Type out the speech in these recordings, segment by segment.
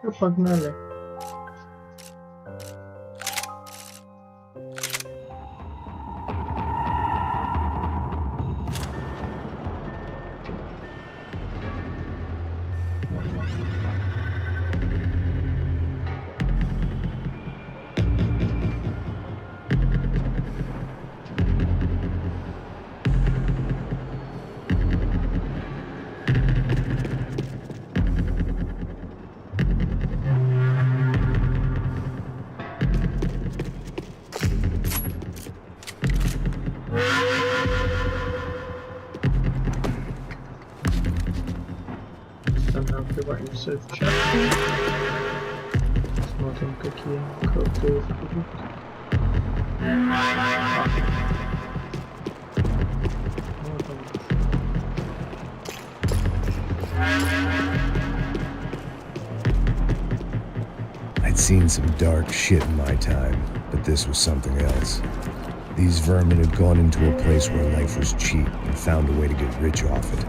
Ну, погнали. Останавливаемся в чате. Смотрим, какие крутые продукты. Вот он. I'd seen some dark shit in my time, but this was something else. These vermin had gone into a place where life was cheap and found a way to get rich off it.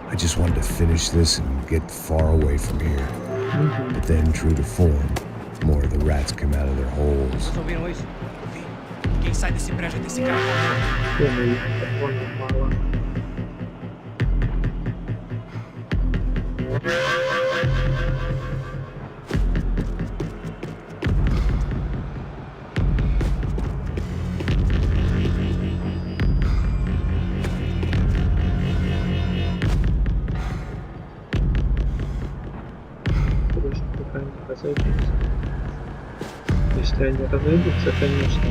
I just wanted to finish this and get far away from here. But then, true to form, more of the rats come out of their holes. Ouviram isso? Quem sai desse prédio desse cara? Разойдутся. Если они разойдутся, конечно.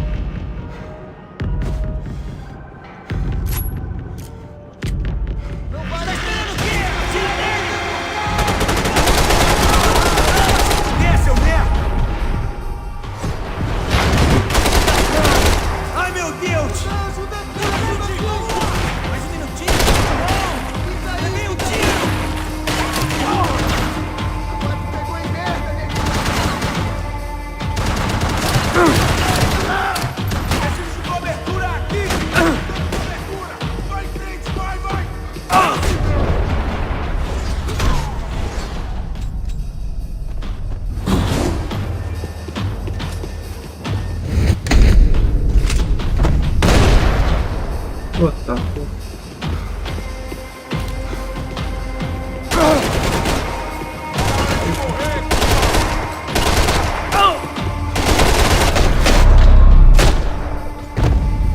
Ai meu Deus! Mais um minutinho! Levei um tiro! Preciso de cobertura aqui! Cobertura! Vai em frente, vai, vai! Вот так вот.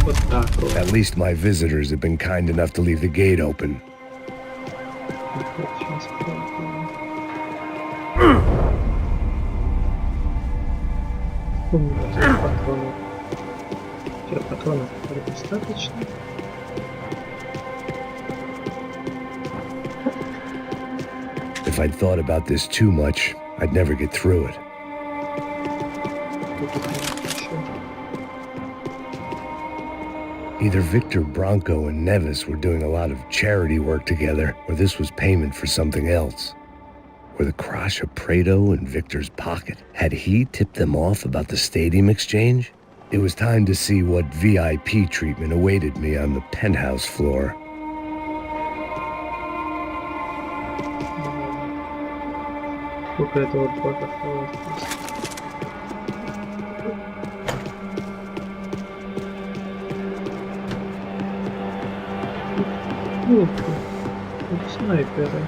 Вот так вот. At least my visitors have been kind enough to leave the gate open. Сейчас попробуем. Патронов. Патронов достаточно. If I'd thought about this too much, I'd never get through it. Either Victor Bronco and Nevis were doing a lot of charity work together, or this was payment for something else. Were the Crash of Prado in Victor's pocket? Had he tipped them off about the stadium exchange? It was time to see what VIP treatment awaited me on the penthouse floor. Сколько этого бога осталось? Ух ты, тут снайперы.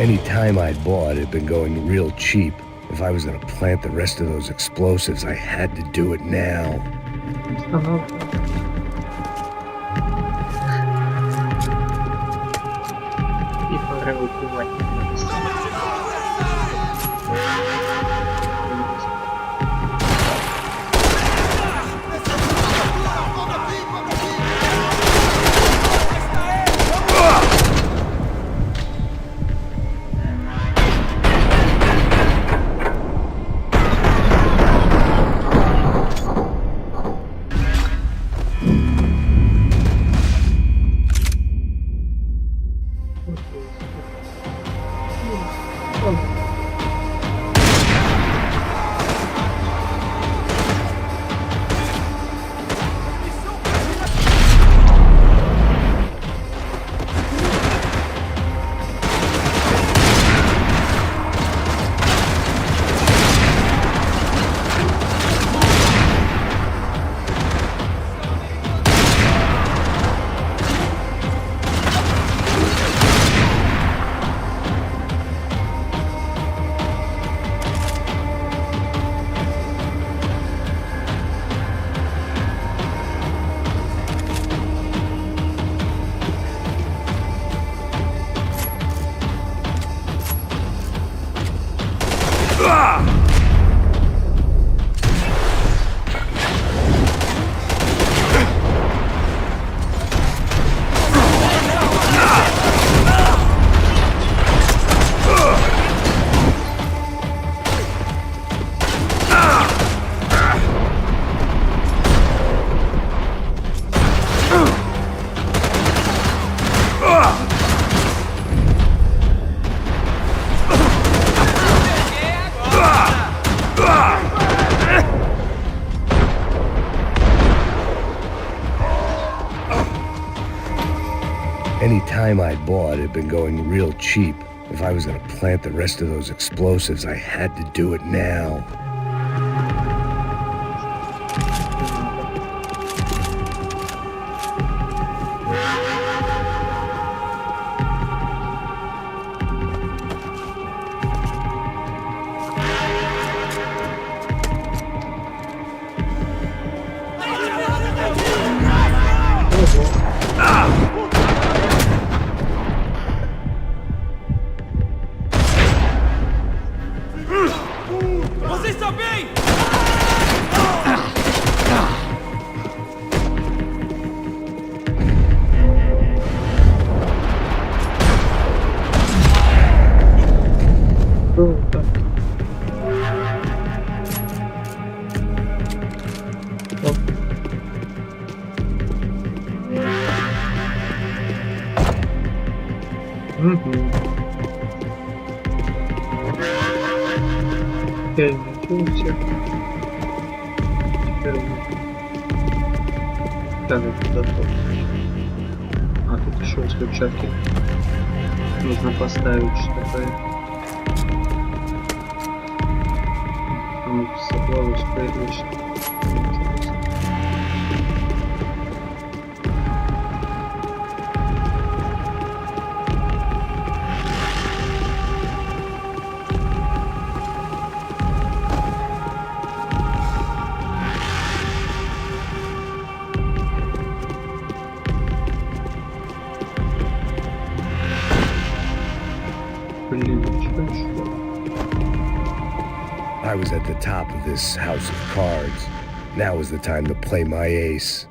Any time I'd bought had been going real cheap. If I was gonna plant the rest of those explosives, I had to do it now. Установка. И пора выпивать. Any time I'd bought had been going real cheap. If I was gonna plant the rest of those explosives, I had to do it now. Você está bem? Круто. Оп. Мгм. Теперь ничего всех. Теперь нет. Так, это готов. А, тут еще выключатель. Нужно поставить что-то. Согласен, отлично. Блин, что еще? I was at the top of this house of cards. Now was the time to play my ace.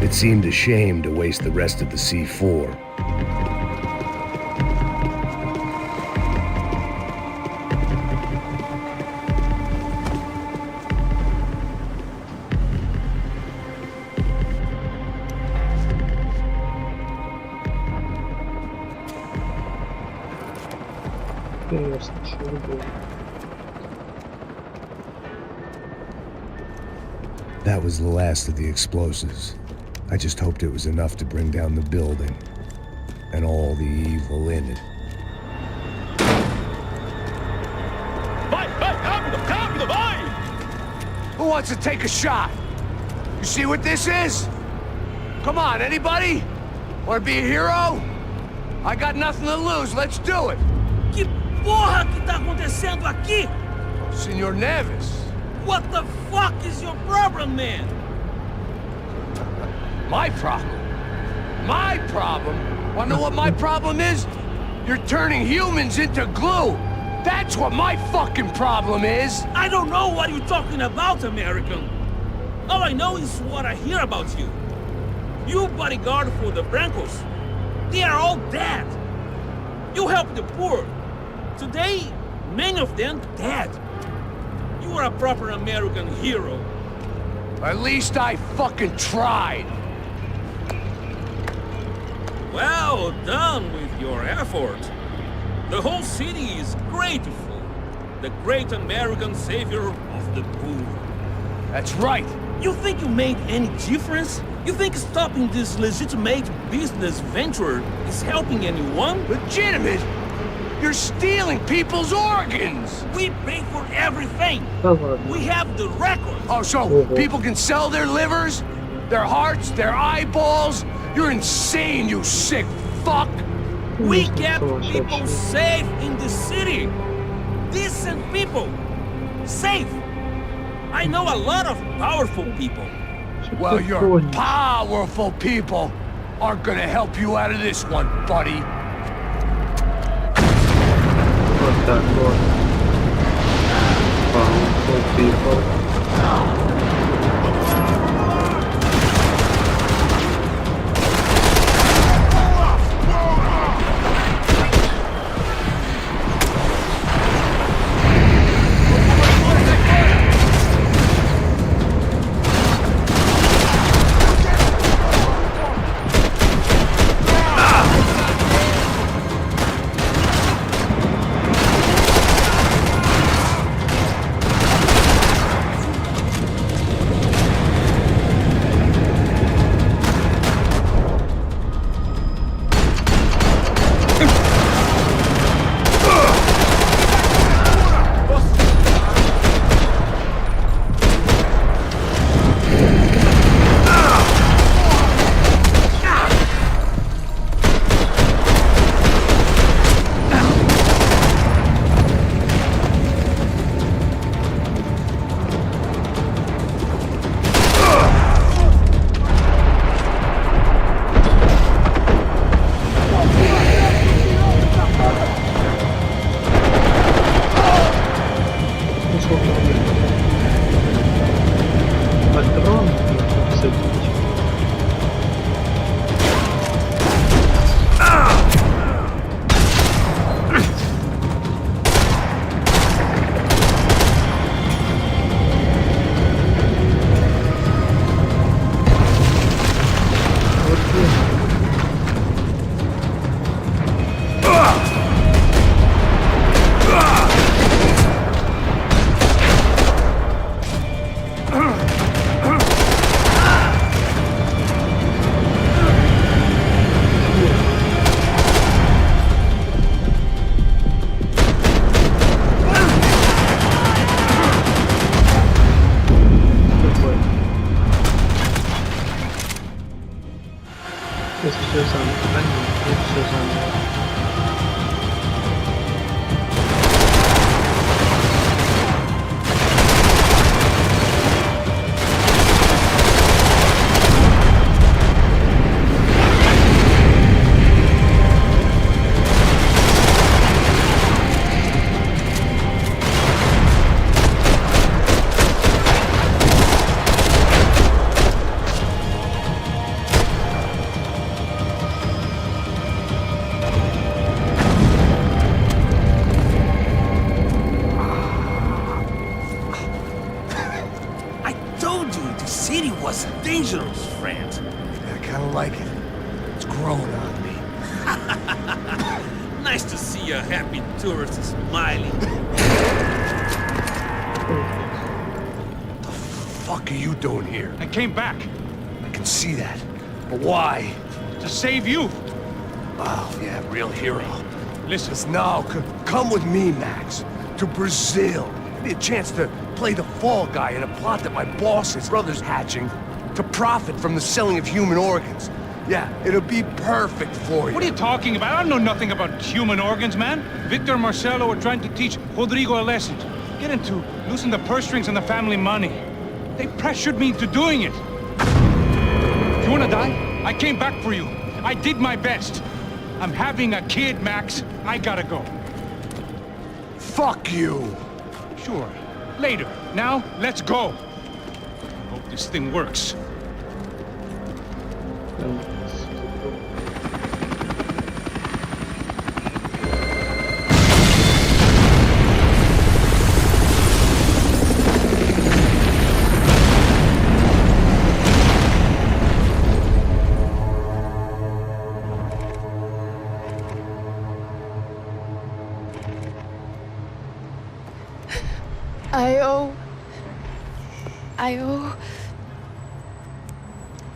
It seemed a shame to waste the rest of the C4. Интересно, что было. That was the last of the explosives. I just hoped it was enough to bring down the building and all the evil in it. Vai, vai, rápido, rápido, vai! Who wants to take a shot? You see what this is? Come on, anybody? Want to be a hero? I got nothing to lose, let's do it! Que porra que tá acontecendo aqui? Senor Neves. What the fuck is your problem, man? My problem? My problem? Wanna know what my problem is? You're turning humans into glue! That's what my fucking problem is! I don't know what you're talking about, American. All I know is what I hear about you. You bodyguard for the Brancos. They are all dead. You help the poor. Today, many of them dead. You are a proper American hero. At least I fucking tried! Well done with your effort. The whole city is grateful. The great American savior of the poor. That's right! You think you made any difference? You think stopping this legitimate business venture is helping anyone? Legitimate? You're stealing people's organs! We pay for everything. Да ладно. We have the record. Oh, so people can sell their livers? Their hearts? Their eyeballs? You're insane, you sick fuck! We Конечно, kept сумасшедший. people safe in the city. Decent people. Safe. I know a lot of powerful people. Что Well, ты your гонишь? powerful people aren't gonna help you out of this one, buddy. Вот так вот. Powerful people. Патрон забить. Вот блин. Такой. Если все заново, понятно, все заново. I told you the city was dangerous, friend. I kinda like it. It's growing on me. Nice to see a happy tourist smiling. Fuck are you doing here? I came back. I can see that. But why? To save you. Oh, yeah, real hero. Listen, No, come with me, Max. To Brazil. Give me a chance to play the fall guy in a plot that my boss's brother's hatching to profit from the selling of human organs. Yeah, it'll be perfect for you. what are you talking about? I don't know nothing about human organs, man. Victor and Marcelo are trying to teach Rodrigo a lesson. Get him to loosen the purse strings on the family money. They pressured me into doing it. You wanna die? I came back for you. I did my best. I'm having a kid, Max. I gotta go. Fuck you! Sure. Later. Now, let's go. Hope this thing works.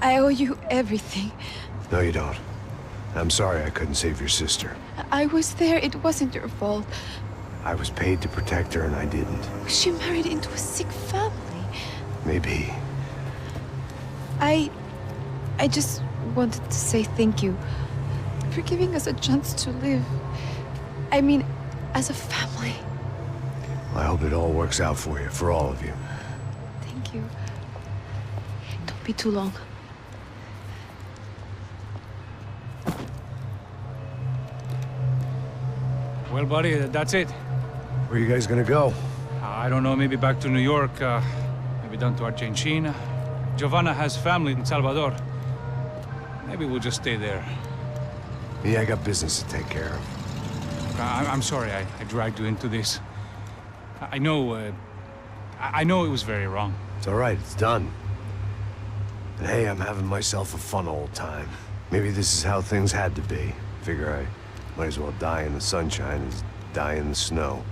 I owe you everything. No, you don't. I'm sorry I couldn't save your sister. I was there. It wasn't your fault. I was paid to protect her and I didn't. She married into a sick family. Maybe. I just wanted to say thank you for giving us a chance to live. I mean, as a family. I hope it all works out for you, for all of you. Thank you. Don't be too long. Well, buddy, that's it. Where are you guys gonna go? I don't know, maybe back to New York, maybe down to Argentina. Giovanna has family in Salvador. Maybe we'll just stay there. Me, I got business to take care of. I'm sorry I dragged you into this. I know it was very wrong. It's all right, it's done. And hey, I'm having myself a fun old time. Maybe this is how things had to be. Figure I might as well die in the sunshine as die in the snow.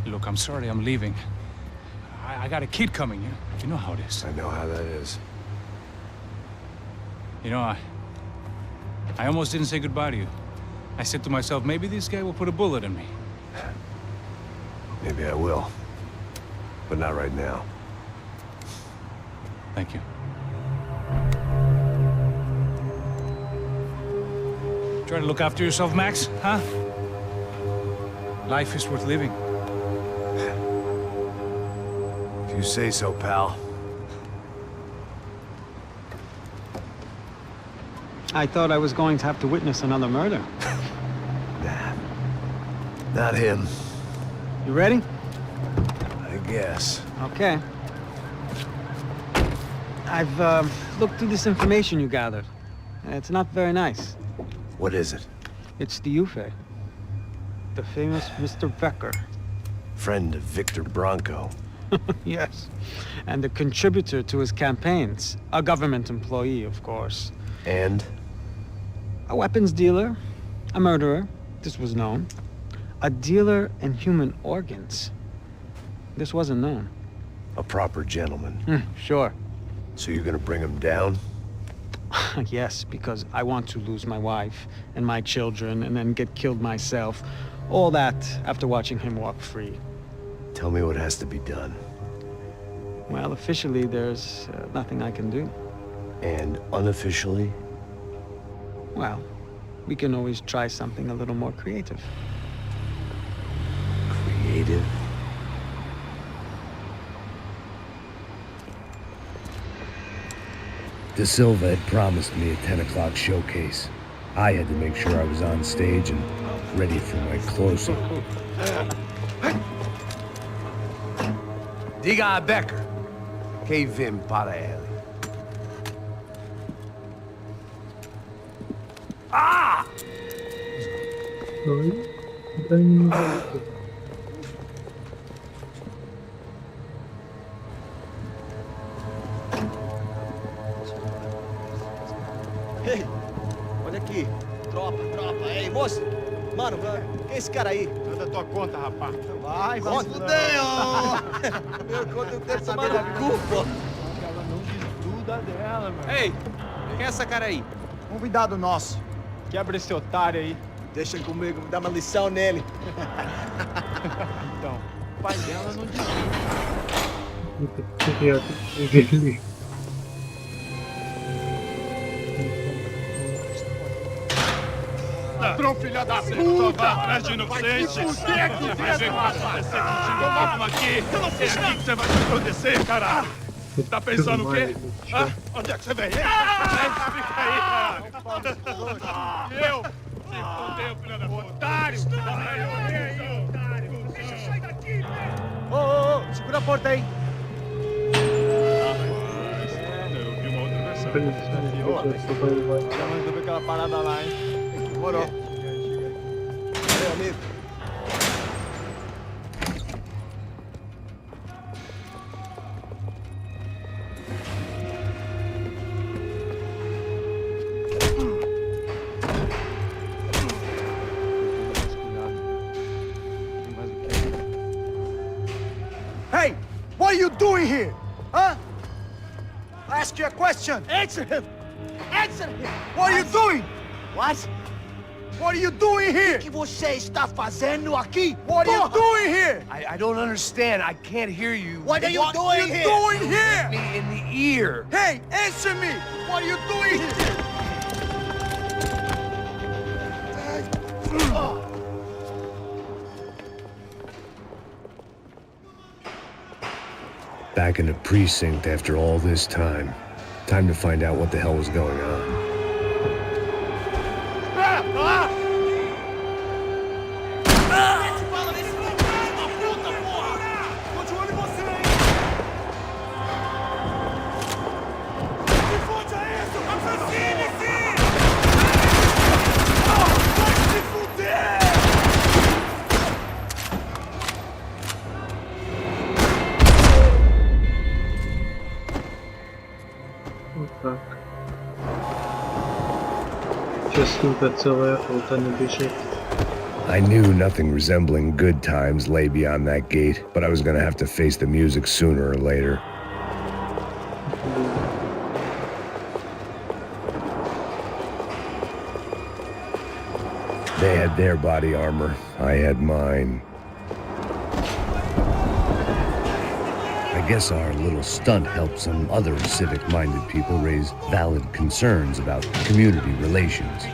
Look, I'm sorry I'm leaving. I got a kid coming, you know how it is. I know how that is. You know, I almost didn't say goodbye to you. I said to myself, maybe this guy will put a bullet in me. Maybe I will. But not right now. Thank you. Try to look after yourself, Max, huh? Life is worth living. If you say so, pal. I thought I was going to have to witness another murder. Nah. Not him. You ready? I guess. Okay. I've looked through this information you gathered. It's not very nice. What is it? It's the Ufe. The famous Mr. Becker. Friend of Victor Bronco. Yes. And a contributor to his campaigns. A government employee, of course. And? A weapons dealer. A murderer. This was known. A dealer in human organs. This wasn't known. A proper gentleman. Sure. So you're gonna bring him down? Yes, because I want to lose my wife and my children and then get killed myself. All that after watching him walk free. Tell me what has to be done. Well, officially, there's nothing I can do. And unofficially? Well, we can always try something a little more creative. Creative? De Silva had promised me a 10 o'clock showcase. I had to make sure I was on stage and ready for my close-up. Diga a Becker. Que vim para ele. Ah! Ei, olha aqui. Tropa. Ei, moço. Mano, quem é esse cara aí? Manda tua conta, rapaz. Vai fudeu! Meu conta não quero saber da culpa. Hey, Quem é essa cara aí? Convidado nosso. Quebra esse otário aí. Deixa comigo, me dá uma lição nele. Então, o pai dela não disse. Ladrão, filha da puta! Vai atrás de inocente! Vai ver como você contigo aqui! Eu não fiz nada! O que você vai me acontecer, caralho? Tá pensando o quê? Ah, onde é que você vem? Fica aí, caralho! Eu? Se fodeu, filha da puta! Otário! Otário! Deixa eu sair daqui! Ô, segura a porta aí. Eu vi uma outra versão. Já resolveu aquela parada lá, hein? Demorou. Meu amigo. Hey, what are you doing here? Huh? I ask you a question. Answer him! Answer him! What are you doing? What? What are you doing here? O que você está fazendo aqui? What are you Porra! doing here? I don't understand. I can't hear you. What are you What doing are you here? doing here? Me in the ear. Hey, answer me. What are you doing here? Back in the precinct after all this time. Time to find out what the hell was going on. Так. Частинка целая, охота не бежит. I knew nothing resembling good times lay beyond that gate, but I was gonna have to face the music sooner or later. They had their body armor, I had mine. I guess our little stunt helped some other civic-minded people raise valid concerns about community relations.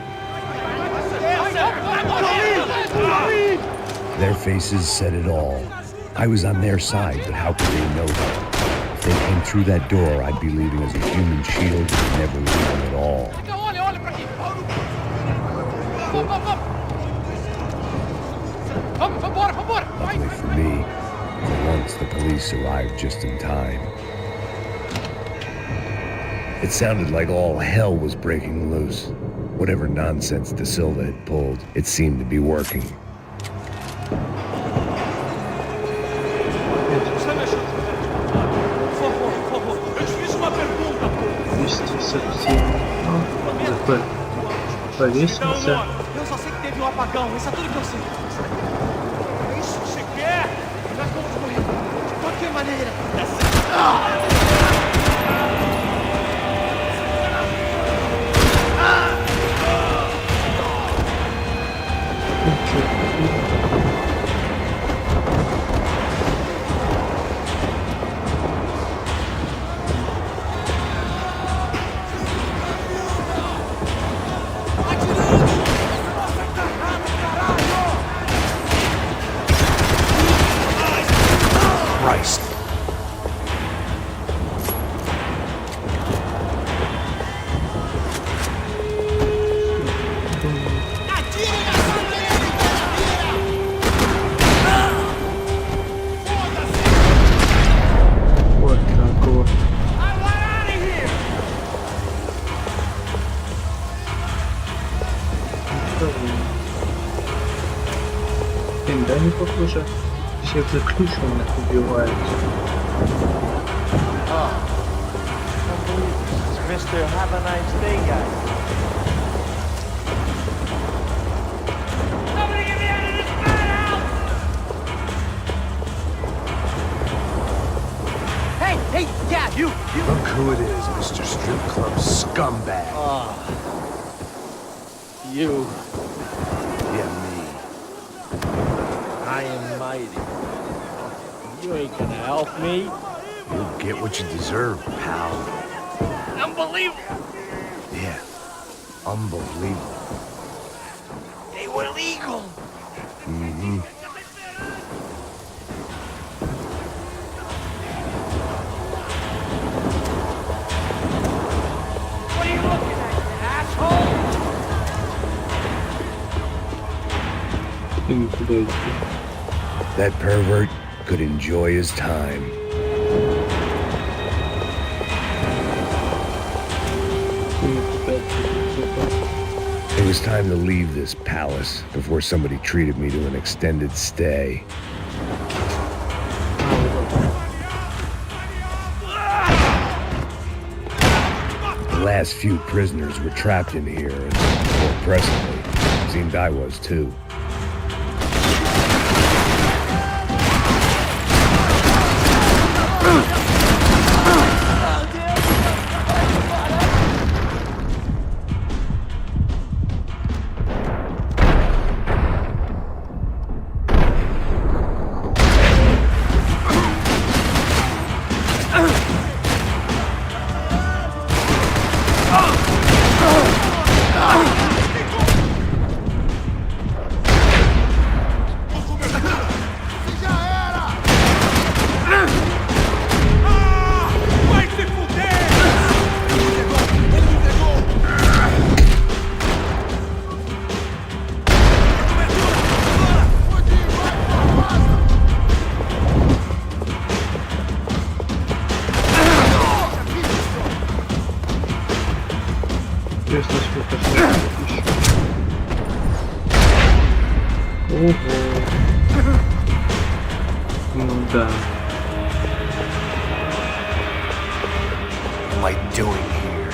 Their faces said it all. I was on their side, but how could they know that? If they came through that door, I'd be leaving as a human shield and never leaving at all. Luckily for me, for once the police arrived just in time. It sounded like all hell was breaking loose. Whatever nonsense De Silva had pulled, it seemed to be working. Повесился. Eu só sei que teve um apagão, isso é tudo que eu sei. É isso que você quer? Nós vamos morrer. De qualquer maneira. Christ. Вот так вот. Да, не похоже. Всех заключенных убивают. Mr. Have a nice day, guys. Hey, Hey, yeah, you. Look who it is, Mr. Strip Club scumbag. You. Yeah, me. I am mighty. You ain't gonna help me. You'll get what you deserve, pal. Unbelievable. Yeah, unbelievable. They were legal. Mm-hmm. What are you looking at, you asshole? Куда идти? That pervert could enjoy his time. It was time to leave this palace before somebody treated me to an extended stay. The last few prisoners were trapped in here, and more presently, it seemed I was too. Интересно, сколько стоит еще. Ого. Ну да. What am I doing here?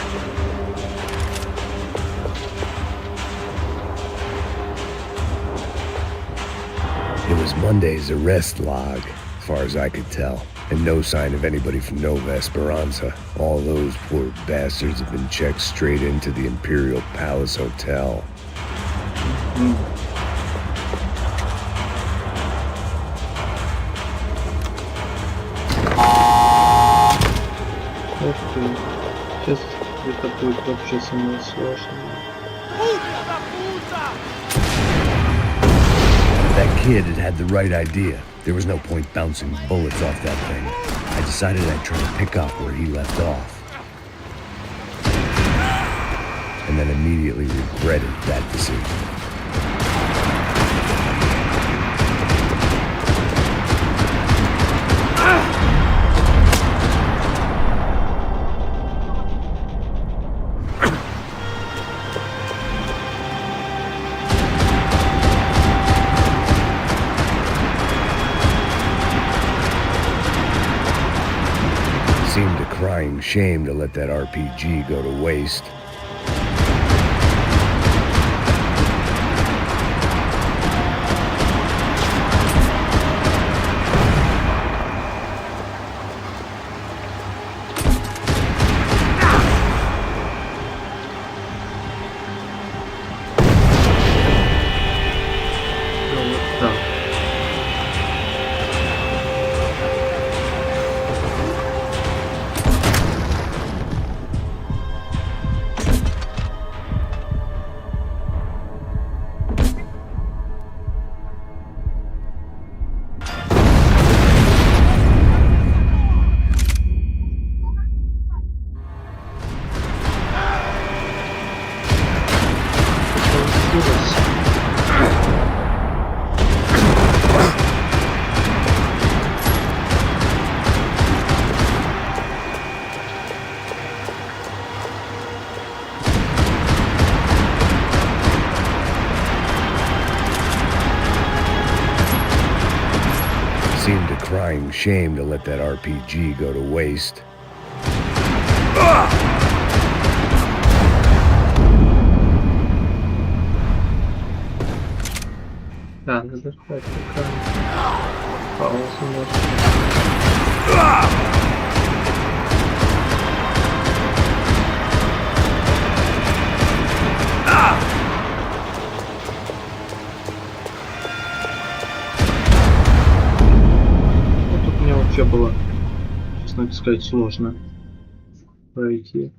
It was Monday's arrest log, as far as I could tell, and no sign of anybody from Nova Esperanza. All those poor bastards have been checked straight into the Imperial Palace Hotel. Ух ты. Сейчас это будет вообще самое сложное. That kid had the right idea. There was no point bouncing bullets off that thing. I decided I'd try to pick up where he left off. And then immediately regretted that decision. Seemed a crying shame to let that RPG go to waste. Ну вот так. Seemed a crying shame to let that RPG go to waste. Да, надо ждать пока паузу можно. вообще было, честно сказать, сложно пройти.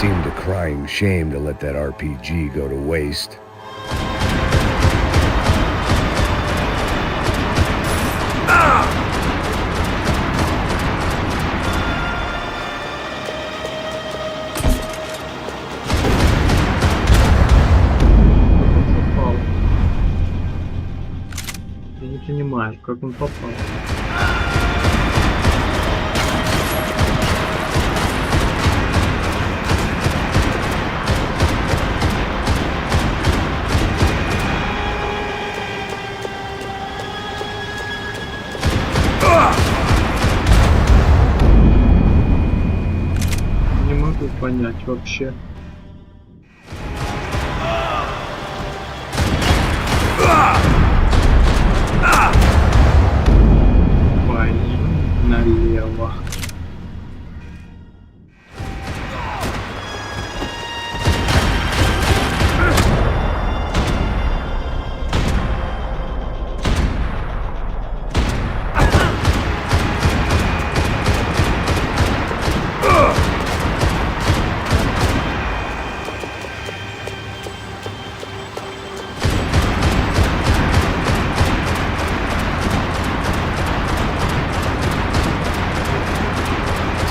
Seemed a crying shame to let that RPG go to waste. Попал. Я не понимаю, как он попал. Не могу понять вообще. Пойдем налево.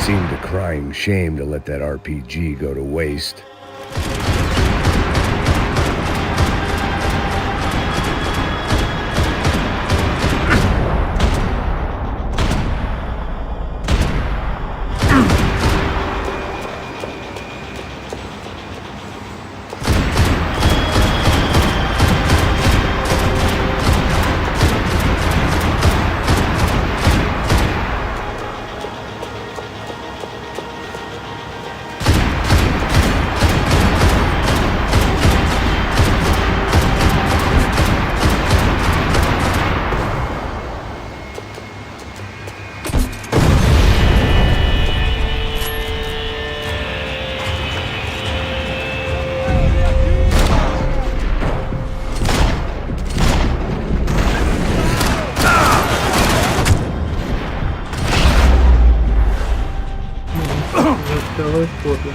Seemed a crying shame to let that RPG go to waste. Давай фото.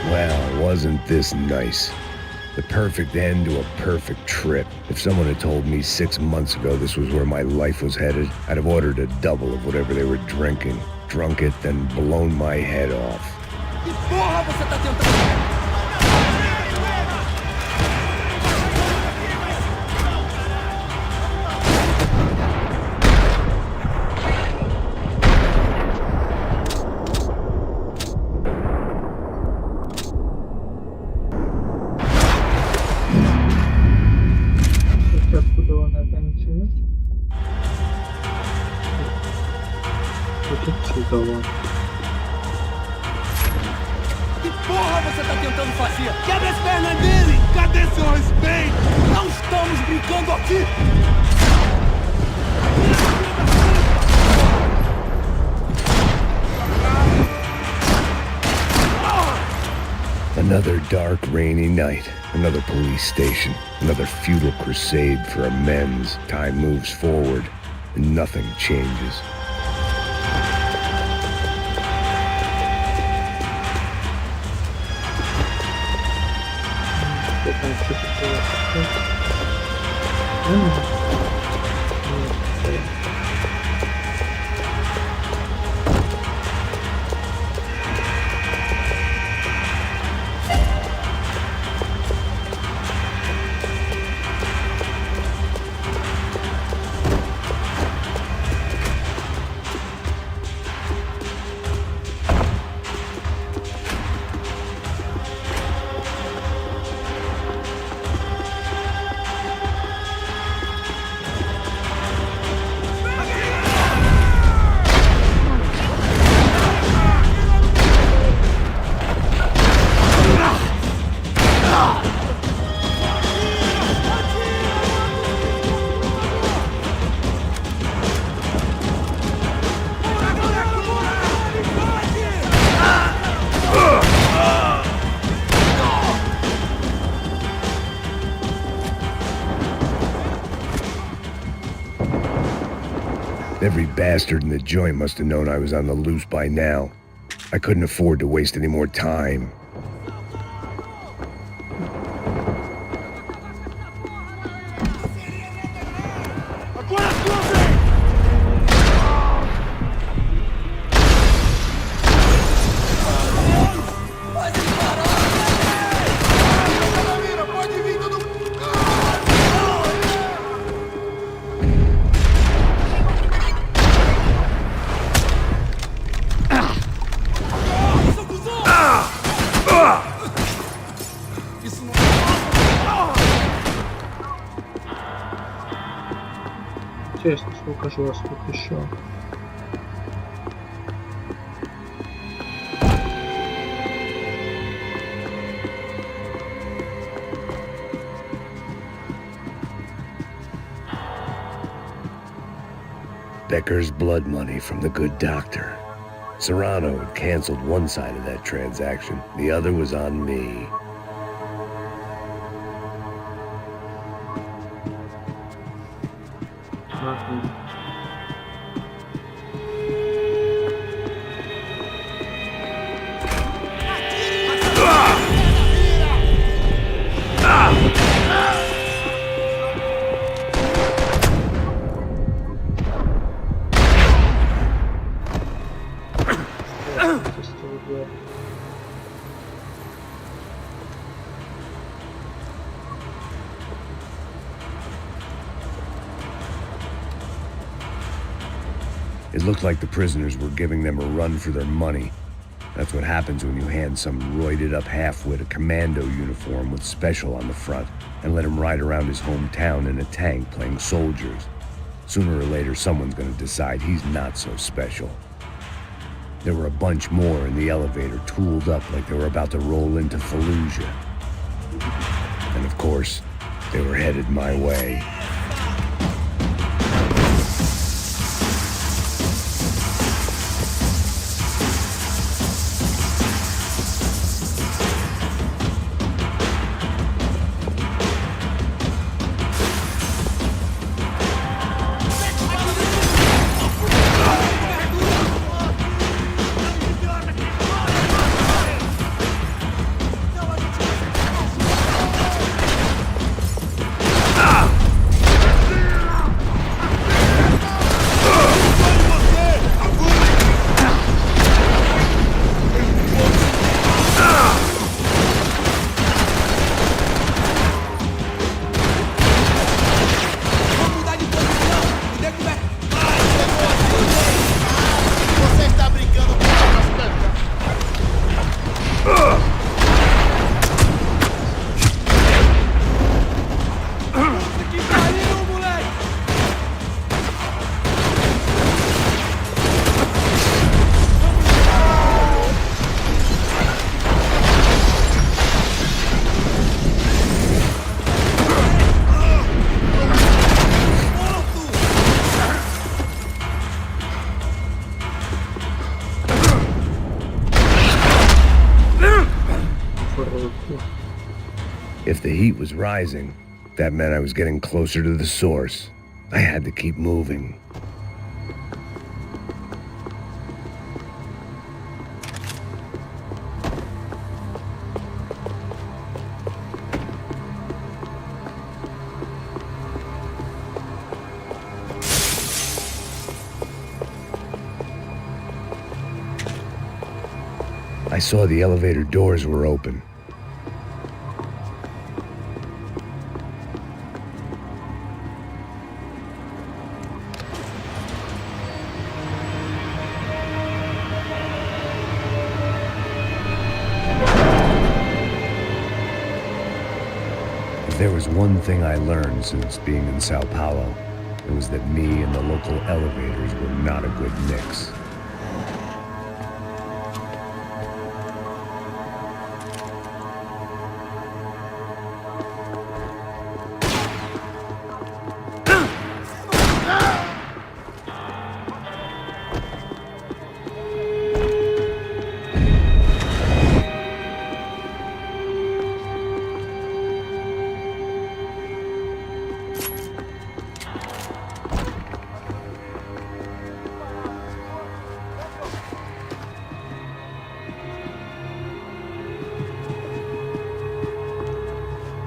Well, wasn't this nice? The perfect end to a perfect trip. If someone had told me 6 months ago this was where my life was headed, I'd have ordered a double of whatever they were drinking, drunk it, then blown my head off. Que porra você tá tentando? Que porra você tá tentando fazer? Quebra as pernas dele! Cadê seu respeito? Não estamos brincando aqui! Another dark, rainy night. Another police station. Another futile crusade for amends. Time moves forward, and nothing changes. Every bastard in the joint must have known I was on the loose by now. I couldn't afford to waste any more time. Интересно, сколько же вас тут еще? Becker's blood money from the good doctor. Serrano had canceled one side of that transaction. The other was on me. It looked like the prisoners were giving them a run for their money. That's what happens when you hand some roided-up halfwit a commando uniform with special on the front and let him ride around his hometown in a tank playing soldiers. Sooner or later, someone's gonna decide he's not so special. There were a bunch more in the elevator, tooled up like they were about to roll into Fallujah. And of course, they were headed my way. If the heat was rising, that meant I was getting closer to the source. I had to keep moving. I saw the elevator doors were open. If there was one thing I learned since being in Sao Paulo, it was that me and the local elevators were not a good mix.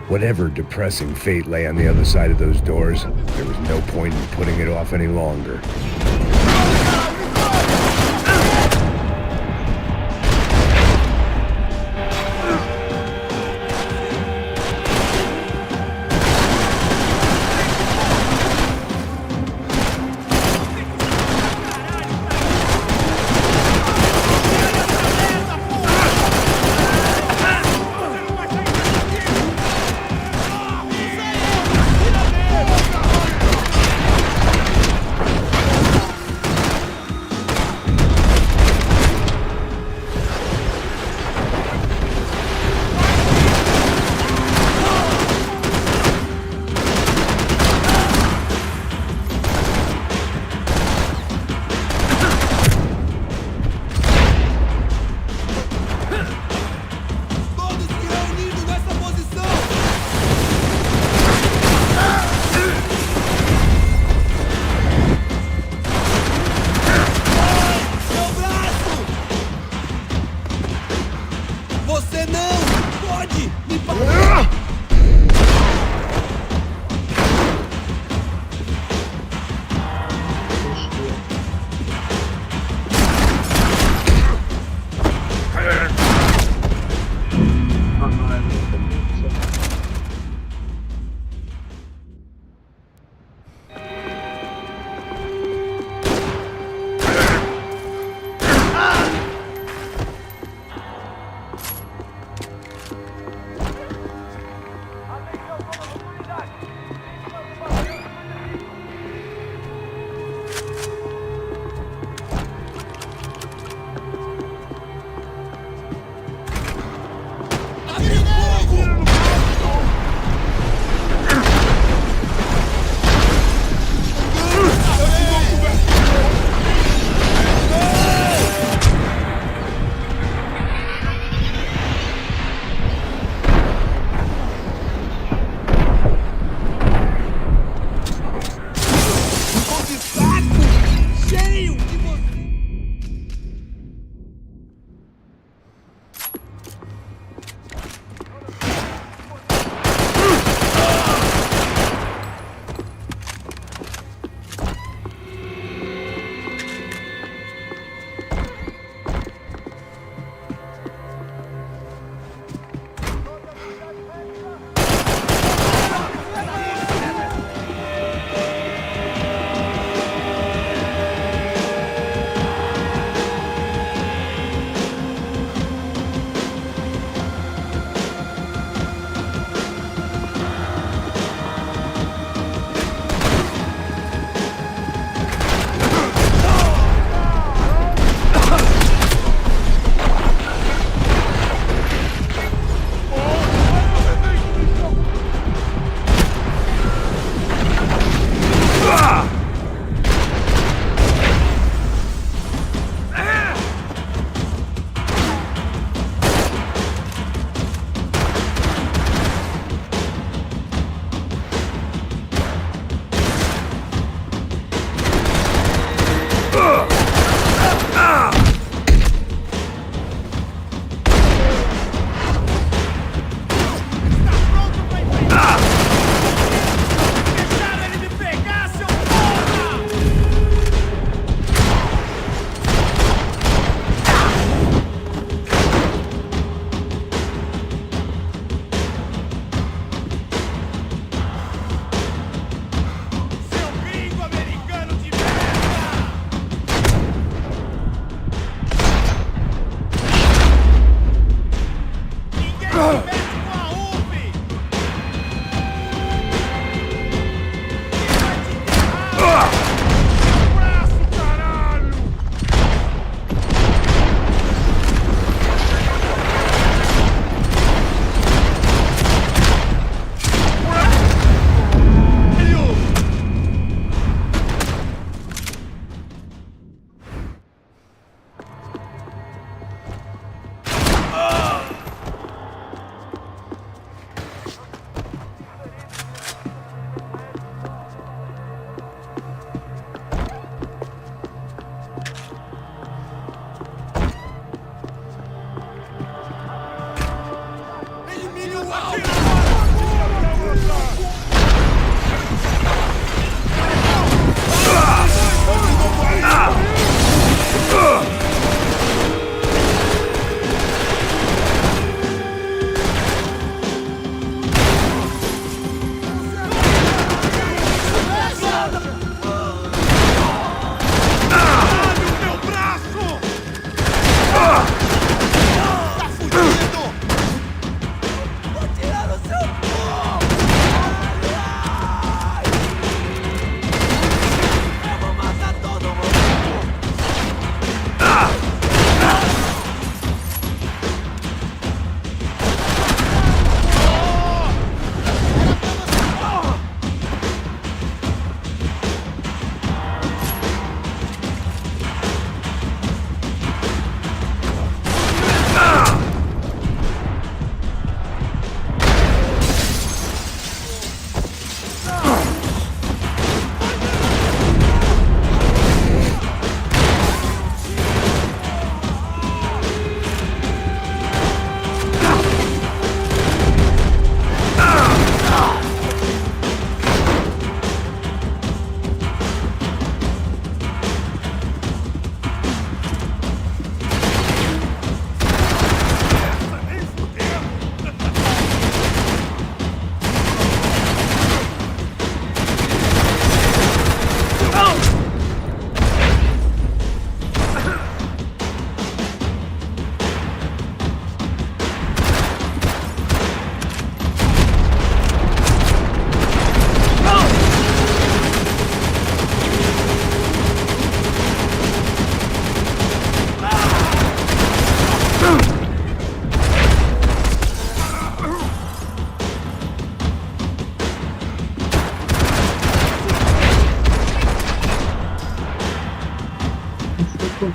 Whatever depressing fate lay on the other side of those doors, there was no point in putting it off any longer.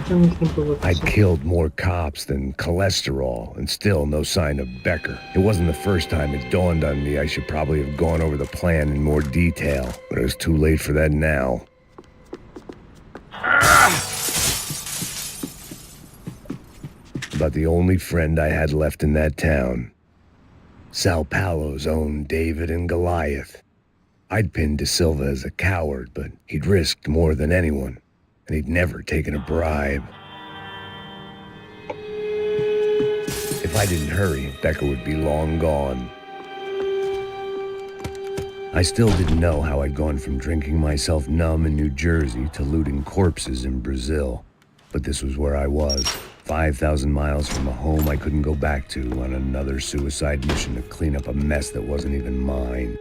to nich nie było I'd czasu. killed more cops than cholesterol, and still no sign of Becker. It wasn't the first time it dawned on me I should probably have gone over the plan in more detail, but it was too late for that now. About the only friend I had left in that town. Sao Paulo's own David and Goliath. I'd pinned De Silva as a coward, but he'd risked more than anyone, and he'd never taken a bribe. If I didn't hurry, Becker would be long gone. I still didn't know how I'd gone from drinking myself numb in New Jersey to looting corpses in Brazil. But this was where I was, 5,000 miles from a home I couldn't go back to, on another suicide mission to clean up a mess that wasn't even mine.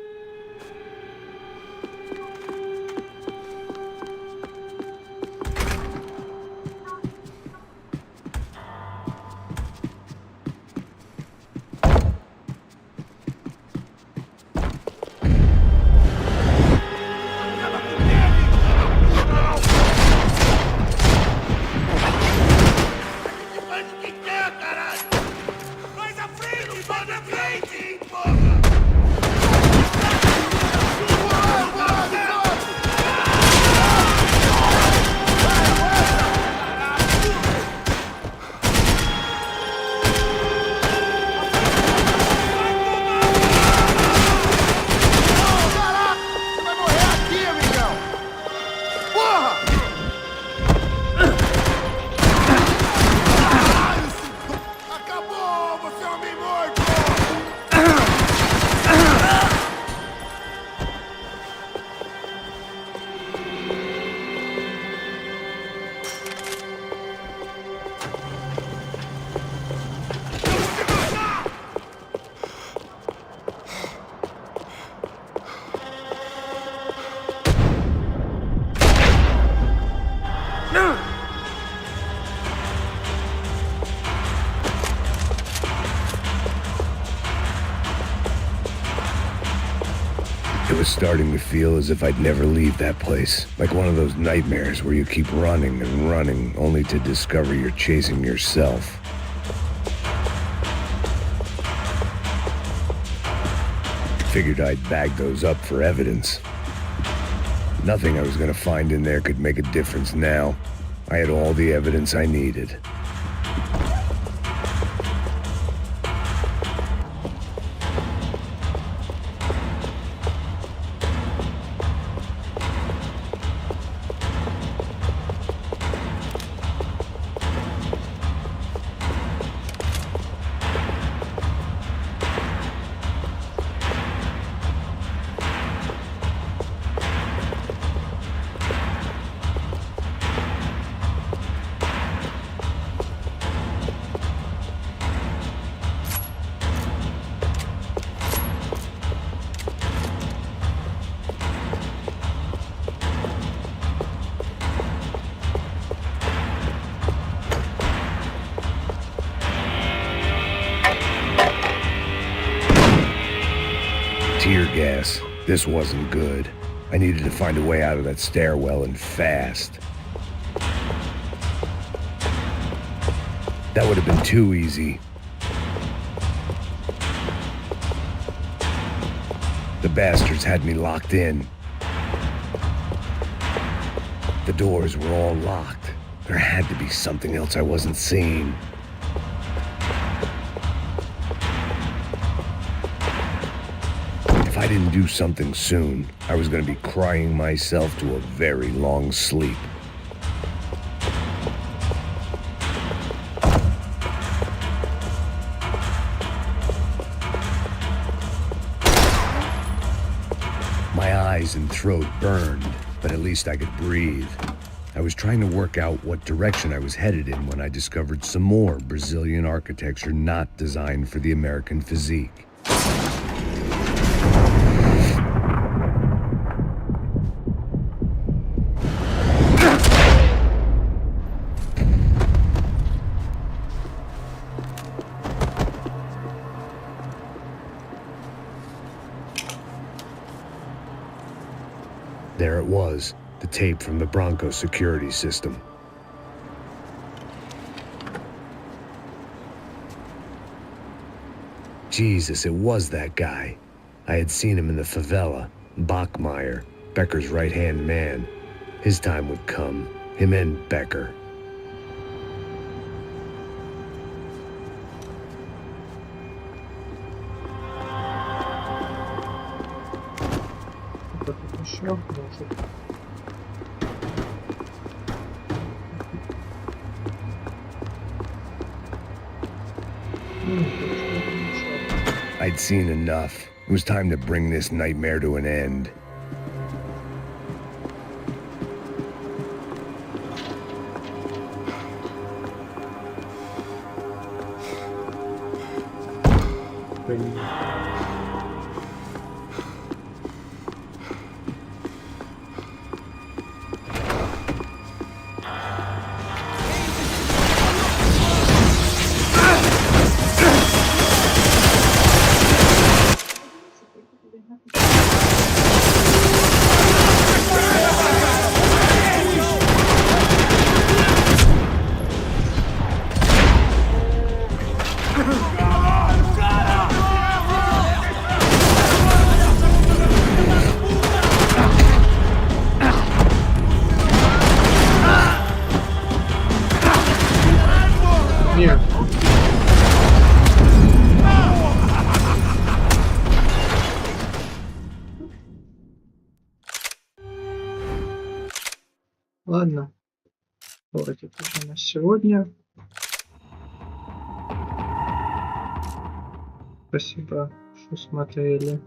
It was starting to feel as if I'd never leave that place, like one of those nightmares where you keep running and running, only to discover you're chasing yourself. Figured I'd bag those up for evidence. Nothing I was gonna find in there could make a difference now. I had all the evidence I needed. Tear gas. This wasn't good. I needed to find a way out of that stairwell, and fast. That would have been too easy. The bastards had me locked in. The doors were all locked. There had to be something else I wasn't seeing. If I didn't do something soon, I was going to be crying myself to a very long sleep. My eyes and throat burned, but at least I could breathe. I was trying to work out what direction I was headed in when I discovered some more Brazilian architecture not designed for the American physique. There it was, the tape from the Bronco security system. Jesus, it was that guy. I had seen him in the favela. Bachmeyer, Becker's right-hand man. His time would come. Him and Becker. Что тут еще может? I'd seen enough. It was time to bring this nightmare to an end. Блин. Нет. Ладно, хватит уже на сегодня. Спасибо, что смотрели.